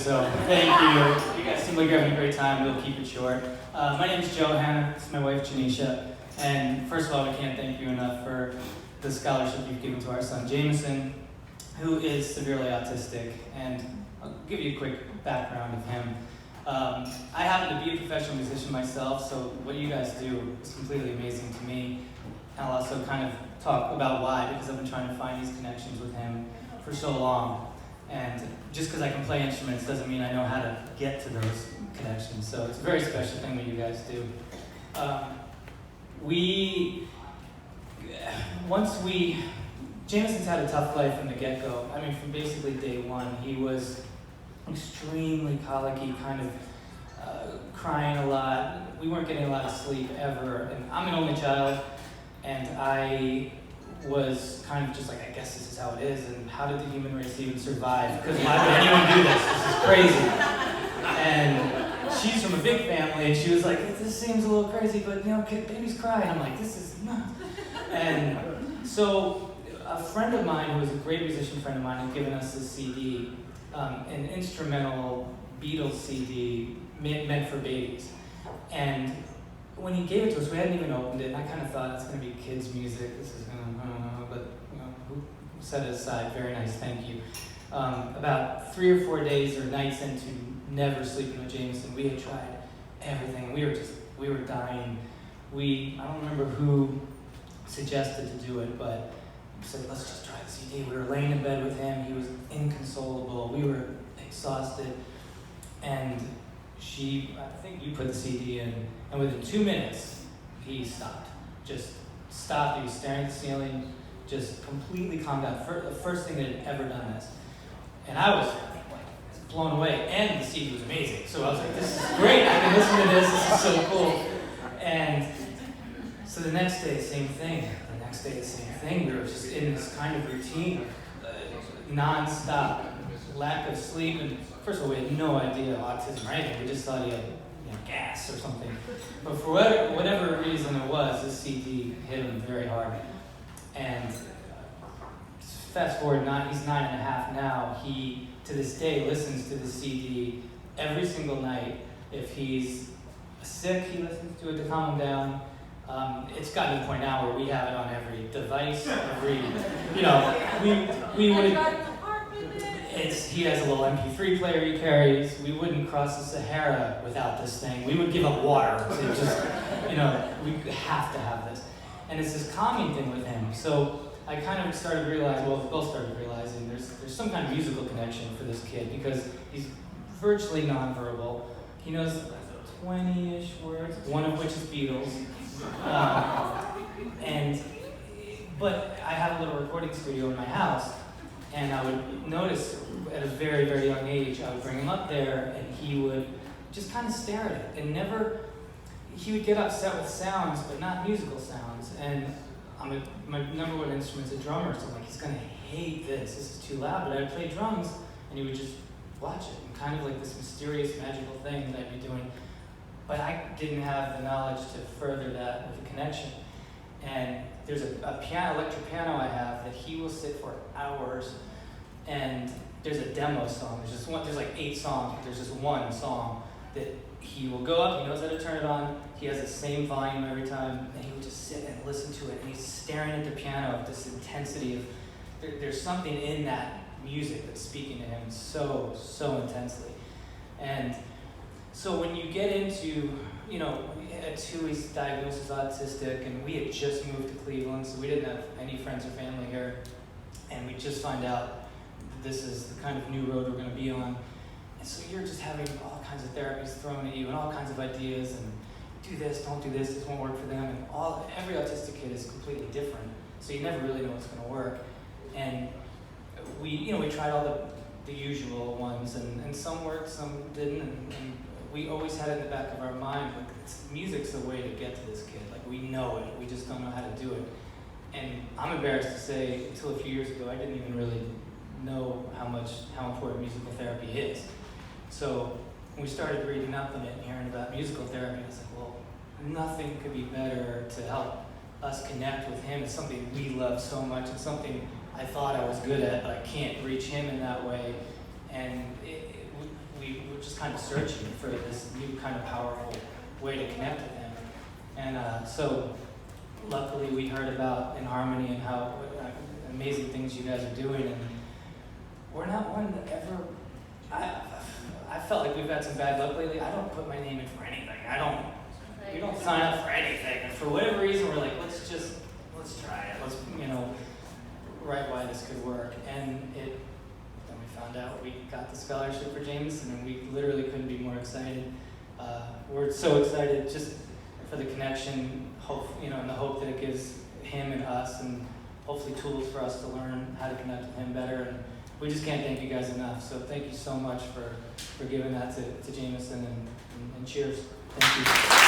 so thank you. You guys seem like you're having a great time. We'll keep it short. My name is Johanna. This is my wife, Janisha. And first of all, we can't thank you enough for the scholarship you've given to our son, Jameson, who is severely autistic. And I'll give you a quick background of him. I happen to be a professional musician myself, so what you guys do is completely amazing to me. And I'll also kind of talk about why, because I've been trying to find these connections with him for so long. And just because I can play instruments doesn't mean I know how to get to those connections. So it's a very special thing that you guys do. Jameson's had a tough life from the get-go. I mean, from basically day one, he was extremely colicky, kind of crying a lot. We weren't getting a lot of sleep ever. And I'm an only child, and I was kind of just like, I guess this is how it is, and how did the human race even survive? Because why would anyone do this? This is crazy. And she's from a big family, and she was like, this seems a little crazy, but babies cry. And I'm like, this is nuts. And so a friend of mine, who was a great musician friend of mine, had given us this CD, an instrumental Beatles CD meant for babies. And when he gave it to us, we hadn't even opened it, and I kind of thought, it's going to be kids' music, this is going to, but who set it aside, very nice, thank you. About 3 or 4 days or nights into never sleeping with Jameson, we had tried everything. We were dying. I don't remember who suggested to do it, but we said, let's just try the CD. We were laying in bed with him, he was inconsolable, we were exhausted, and I think you put the CD in, and within 2 minutes, he stopped. Just stopped, he was staring at the ceiling, just completely calmed down. The first thing that had ever done this. And I was blown away, and the CD was amazing. So I was like, this is great, I can listen to this is so cool. And so the next day, same thing. The next day, the same thing. We were just in this kind of routine, non-stop, lack of sleep, and first of all, we had no idea autism or anything. We just thought he had gas or something. But for whatever reason it was, this CD hit him very hard. And fast forward, he's 9.5 now. He, to this day, listens to the CD every single night. If he's sick, he listens to it to calm him down. It's gotten to the point now where we have it on every device, we would. He has a little MP3 player he carries. We wouldn't cross the Sahara without this thing. We would give up water. We have to have this. And it's this calming thing with him. So I kind of started realizing, we both started realizing there's some kind of musical connection for this kid, because he's virtually nonverbal. He knows 20-ish words, one of which is Beatles. But I have a little recording studio in my house, and I would notice at a very, very young age, I would bring him up there, and he would just kind of stare at it, and he would get upset with sounds, but not musical sounds. And my number one instrument's a drummer, so I'm like, he's gonna hate this. This is too loud. But I'd play drums, and he would just watch it, and kind of like this mysterious, magical thing that I'd be doing. But I didn't have the knowledge to further that with the connection. And there's a electric piano I have that he will sit for hours, and there's a demo song. There's like 8 songs, but there's just one song that he will go up, he knows how to turn it on, he has the same volume every time, and he will just sit and listen to it, and he's staring at the piano with this intensity of, there's something in that music that's speaking to him so, so intensely. And so when you get into, at 2 he's diagnosed as autistic, and we had just moved to Cleveland, so we didn't have any friends or family here, and we just find out that this is the kind of new road we're going to be on. And so you're just having all kinds of therapies thrown at you, and all kinds of ideas, and do this, don't do this won't work for them, and every autistic kid is completely different, so you never really know what's going to work. And we tried all the usual ones, and some worked, some didn't, and we always had it in the back of our mind, like, music's the way to get to this kid. Like, we know it, we just don't know how to do it. And I'm embarrassed to say, until a few years ago, I didn't even really know how important musical therapy is. So when we started reading up on it and hearing about musical therapy, I was like, well, nothing could be better to help us connect with him. It's something we love so much. It's something I thought I was good at, but I can't reach him in that way. And just kind of searching for this new kind of powerful way to connect with him. And so luckily we heard about In Harmony and how amazing things you guys are doing, and we're not one that ever, I felt like we've had some bad luck lately. I don't put my name in for anything. We don't sign up for anything. And for whatever reason, we're like, let's try it. Let's, write why this could work. And then we found out we got the scholarship for Jameson, and we literally couldn't be more excited. We're so excited just for the connection, and the hope that it gives him and us, and hopefully tools for us to learn how to connect with him better. And we just can't thank you guys enough. So thank you so much for giving that to Jameson, and cheers. Thank you.